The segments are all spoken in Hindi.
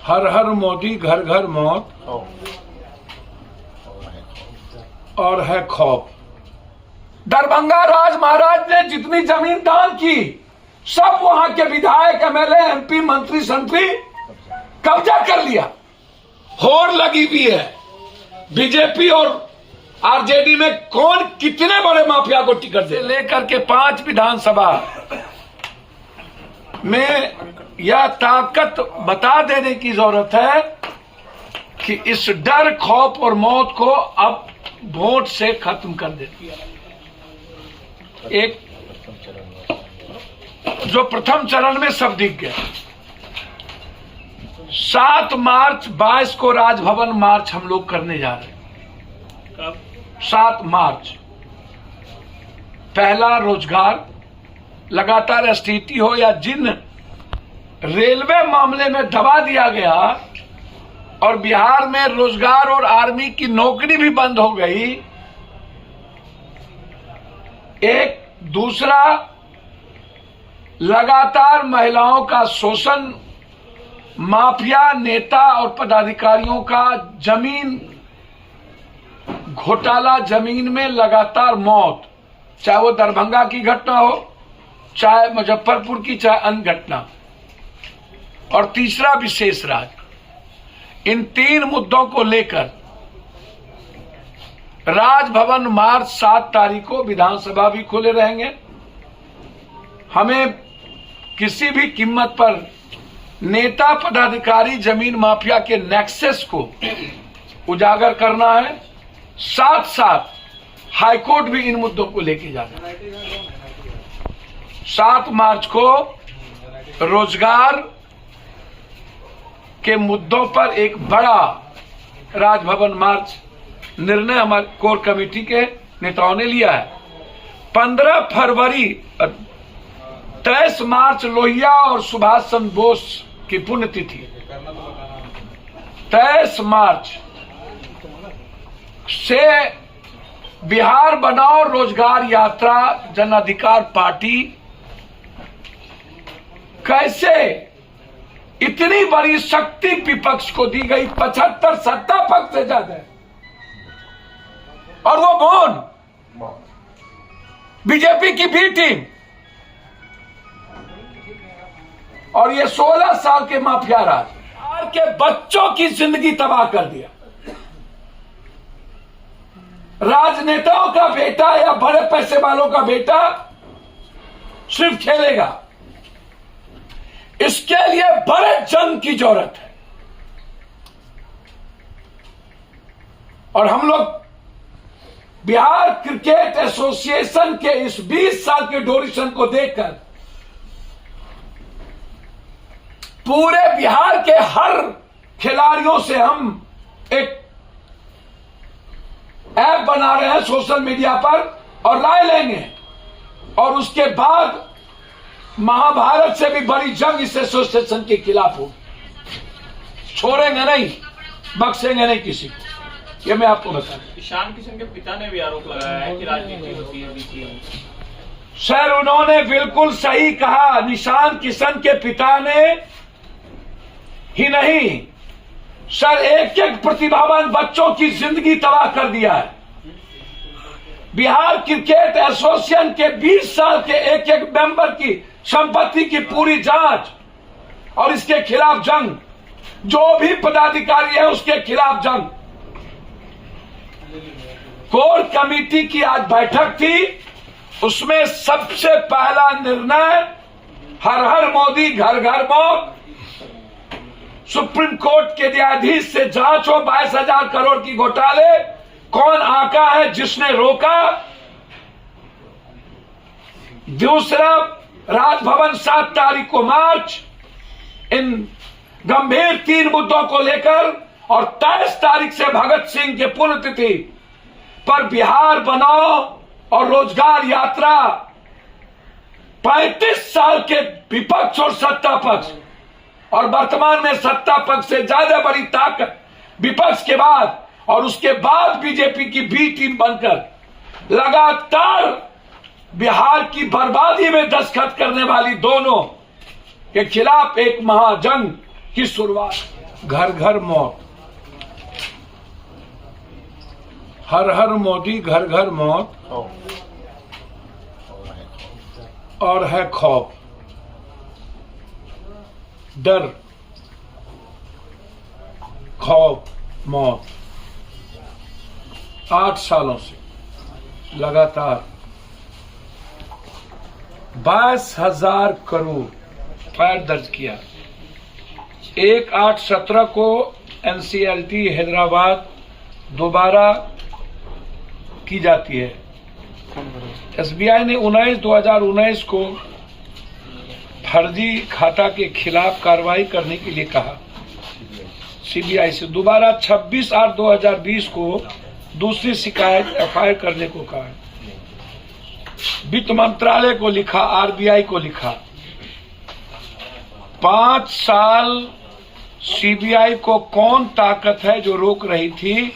हर हर मोदी घर घर मौत और है खौफ। दरभंगा राज महाराज ने जितनी जमीन दान की सब वहां के विधायक, एमएलए, एमपी, मंत्री संतरी कब्जा कर लिया। होड़ लगी हुई है बीजेपी और आरजेडी में, कौन कितने बड़े माफिया को टिकट दे, लेकर के 5 विधानसभा में यह ताकत बता देने की जरूरत है कि इस डर, खौफ और मौत को अब वोट से खत्म कर देती है। एक जो प्रथम चरण में सब दिख गया। 7 मार्च 22 को राजभवन मार्च हम लोग करने जा रहे हैं। कब? 7 मार्च। पहला रोजगार, लगातार स्थिति हो या जिन रेलवे मामले में दबा दिया गया और बिहार में रोजगार और आर्मी की नौकरी भी बंद हो गई। एक दूसरा, लगातार महिलाओं का शोषण, माफिया नेता और पदाधिकारियों का जमीन घोटाला, जमीन में लगातार मौत, चाहे वो दरभंगा की घटना हो, चाहे मुजफ्फरपुर की, चाहे अन्य घटना। और तीसरा, विशेष राज। इन 3 मुद्दों को लेकर राजभवन मार्च 7 तारीख को, विधानसभा भी खुले रहेंगे। हमें किसी भी कीमत पर नेता, पदाधिकारी, जमीन माफिया के नेक्सस को उजागर करना है। साथ साथ हाईकोर्ट भी इन मुद्दों को लेके जाना है। 7 मार्च को रोजगार के मुद्दों पर एक बड़ा राजभवन मार्च निर्णय हमारे कोर कमेटी के नेताओं ने लिया है। 15 फरवरी 23 मार्च लोहिया और सुभाष चंद्र बोस की पुण्यतिथि। 23 मार्च से बिहार बनाओ रोजगार यात्रा जन अधिकार पार्टी कैसे इतनी बड़ी शक्ति विपक्ष को दी गई, 75 सत्ता पक्ष से ज्यादा है, और वो कौन? बीजेपी की बी टीम और ये 16 साल के माफिया राज बिहार के बच्चों की जिंदगी तबाह कर दिया। राजनेताओं का बेटा या बड़े पैसे वालों का बेटा सिर्फ खेलेगा, इसके लिए बड़े जंग की जरूरत है। और हम लोग बिहार क्रिकेट एसोसिएशन के इस 20 साल के ड्यूरेशन को देखकर पूरे बिहार के हर खिलाड़ियों से हम एक ऐप बना रहे हैं सोशल मीडिया पर और राय लेंगे, और उसके बाद महाभारत से भी बड़ी जंग इस एसोसिएशन के खिलाफ होगी। छोड़ेंगे नहीं, बख्शेंगे नहीं किसी को, ये मैं आपको बता दूं। ईशान किशन के पिता ने भी आरोप लगाया है कि राजनीति होती है। सर, उन्होंने बिल्कुल सही कहा। निशान किशन के पिता ने ही नहीं सर, एक एक प्रतिभावान बच्चों की जिंदगी तबाह कर दिया है। बिहार क्रिकेट एसोसिएशन के 20 साल के एक एक मेंबर की संपत्ति की पूरी जांच और इसके खिलाफ जंग, जो भी पदाधिकारी है उसके खिलाफ जंग। कोर कमेटी की आज बैठक थी, उसमें सबसे पहला निर्णय हर हर मोदी घर घर मौत, सुप्रीम कोर्ट के न्यायाधीश से जांच हो 22,000 करोड़ की घोटाले, कौन आका है जिसने रोका। दूसरा, राजभवन 7 तारीख को मार्च, इन गंभीर 3 मुद्दों को लेकर, और 23 तारीख से भगत सिंह के पुण्यतिथि पर बिहार बनाओ और रोजगार यात्रा। 35 साल के विपक्ष और सत्ता पक्ष, और वर्तमान में सत्ता पक्ष से ज्यादा बड़ी ताकत विपक्ष के बाद, और उसके बाद बीजेपी की बी टीम बनकर लगातार बिहार की बर्बादी में दस्तखत करने वाली दोनों के खिलाफ एक महाजंग की शुरुआत। घर घर मौत, हर हर मोदी घर घर मौत, और है खौफ, डर, खौफ, मौत। 8 सालों से लगातार 22,000 करोड़ एफआईआर दर्ज किया। 1/8/17 को एनसीएलटी हैदराबाद दोबारा की जाती है। एसबीआई ने 19/2019 को फर्जी खाता के खिलाफ कार्रवाई करने के लिए कहा। सीबीआई से दोबारा 26/8/2020 को दूसरी शिकायत एफआईआर करने को कहा। वित्त मंत्रालय को लिखा, आरबीआई को लिखा। 5 साल सीबीआई को कौन ताकत है जो रोक रही थी?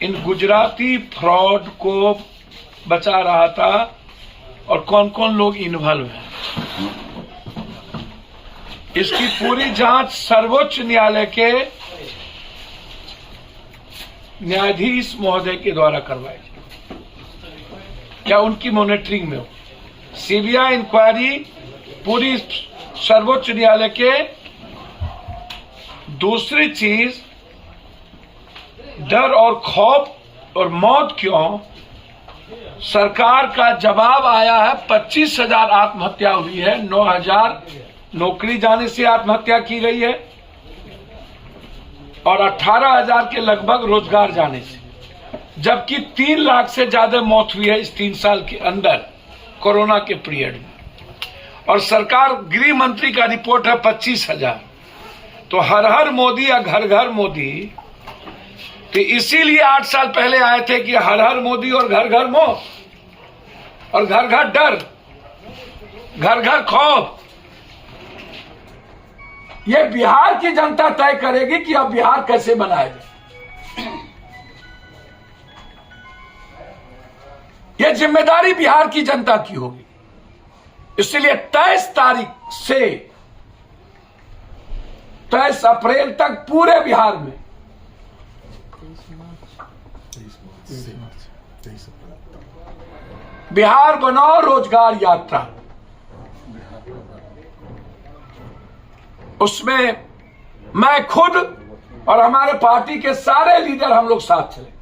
इन गुजराती फ्रॉड को बचा रहा था, और कौन कौन लोग इन्वॉल्व हैं इसकी पूरी जांच सर्वोच्च न्यायालय के न्यायाधीश महोदय के द्वारा करवाई जाए। क्या उनकी मॉनिटरिंग में हो? सीबीआई इंक्वायरी पूरी सर्वोच्च न्यायालय के। दूसरी चीज, डर और खौफ और मौत क्यों? सरकार का जवाब आया है। 25,000 आत्महत्या हुई है, 9,000 नौकरी जाने से आत्महत्या की गई है, और 18,000 के लगभग रोजगार जाने से, जबकि 3 लाख से ज्यादा मौत हुई है इस 3 साल के अंदर कोरोना के पीरियड में। और सरकार गृह मंत्री का रिपोर्ट है 25,000। तो हर हर मोदी या घर घर मोदी, तो इसीलिए 8 साल पहले आए थे कि हर हर मोदी और घर घर मौत, और घर घर डर, घर घर खौफ। ये बिहार की जनता तय करेगी कि अब बिहार कैसे बनाया जाए। ये जिम्मेदारी बिहार की जनता की होगी। इसलिए 23 तारीख से 23 अप्रैल तक पूरे बिहार में बिहार बनाओ रोजगार यात्रा, उसमें मैं खुद और हमारे पार्टी के सारे लीडर हम लोग साथ चले।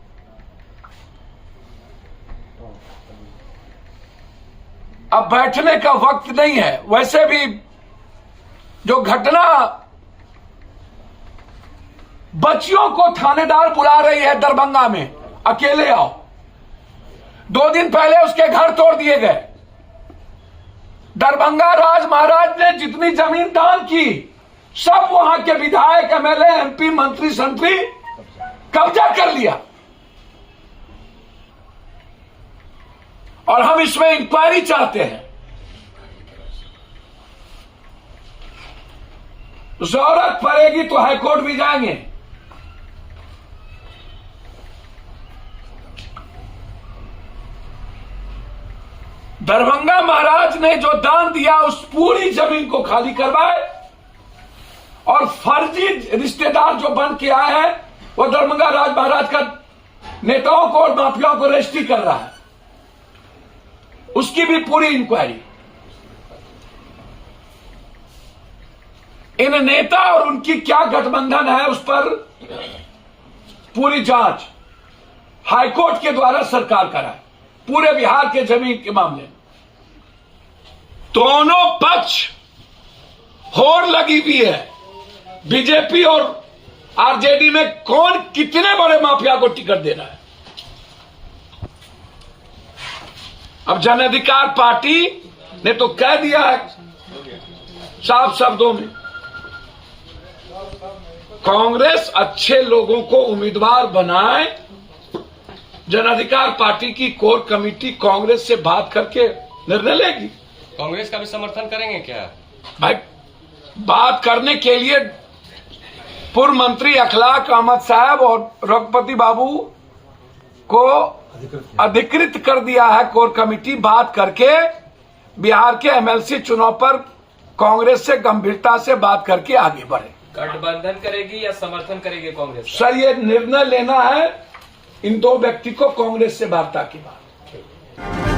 अब बैठने का वक्त नहीं है। वैसे भी जो घटना, बच्चियों को थानेदार बुला रही है दरभंगा में, अकेले आओ। 2 दिन पहले उसके घर तोड़ दिए गए। दरभंगा राज महाराज ने जितनी जमीन दान की, सब वहां के विधायक, एमएलए, एमपी, मंत्री संतरी कब्जा कर लिया। और हम इसमें इंक्वायरी चाहते हैं। जरूरत पड़ेगी तो हाईकोर्ट भी जाएंगे। दरभंगा महाराज ने जो दान दिया उस पूरी जमीन को खाली करवाए, और फर्जी रिश्तेदार जो बन के आए हैं वो दरभंगा राज महाराज का नेताओं को और माफियाओं को रजिस्ट्री कर रहा है, उसकी भी पूरी इंक्वायरी। इन नेता और उनकी क्या गठबंधन है उस पर पूरी जांच हाईकोर्ट के द्वारा सरकार कराए, पूरे बिहार के जमीन के मामले में। दोनों पक्ष होड़ लगी हुई है। बीजेपी और आरजेडी में कौन कितने बड़े माफिया को टिकट दे रहा है। अब जन अधिकार पार्टी ने तो कह दिया है साफ शब्दों में, कांग्रेस अच्छे लोगों को उम्मीदवार बनाए। जन अधिकार पार्टी की कोर कमेटी कांग्रेस से बात करके निर्णय लेगी। कांग्रेस का भी समर्थन करेंगे क्या? भाई, बात करने के लिए पूर्व मंत्री अखलाक अहमद साहब और रघुपति बाबू को अधिकृत कर दिया है कोर कमेटी। बात करके बिहार के एमएलसी चुनाव पर कांग्रेस से गंभीरता से बात करके आगे बढ़े। गठबंधन करेगी या समर्थन करेगी कांग्रेस का? सर ये निर्णय लेना है इन दो व्यक्ति को कांग्रेस से वार्ता के बाद।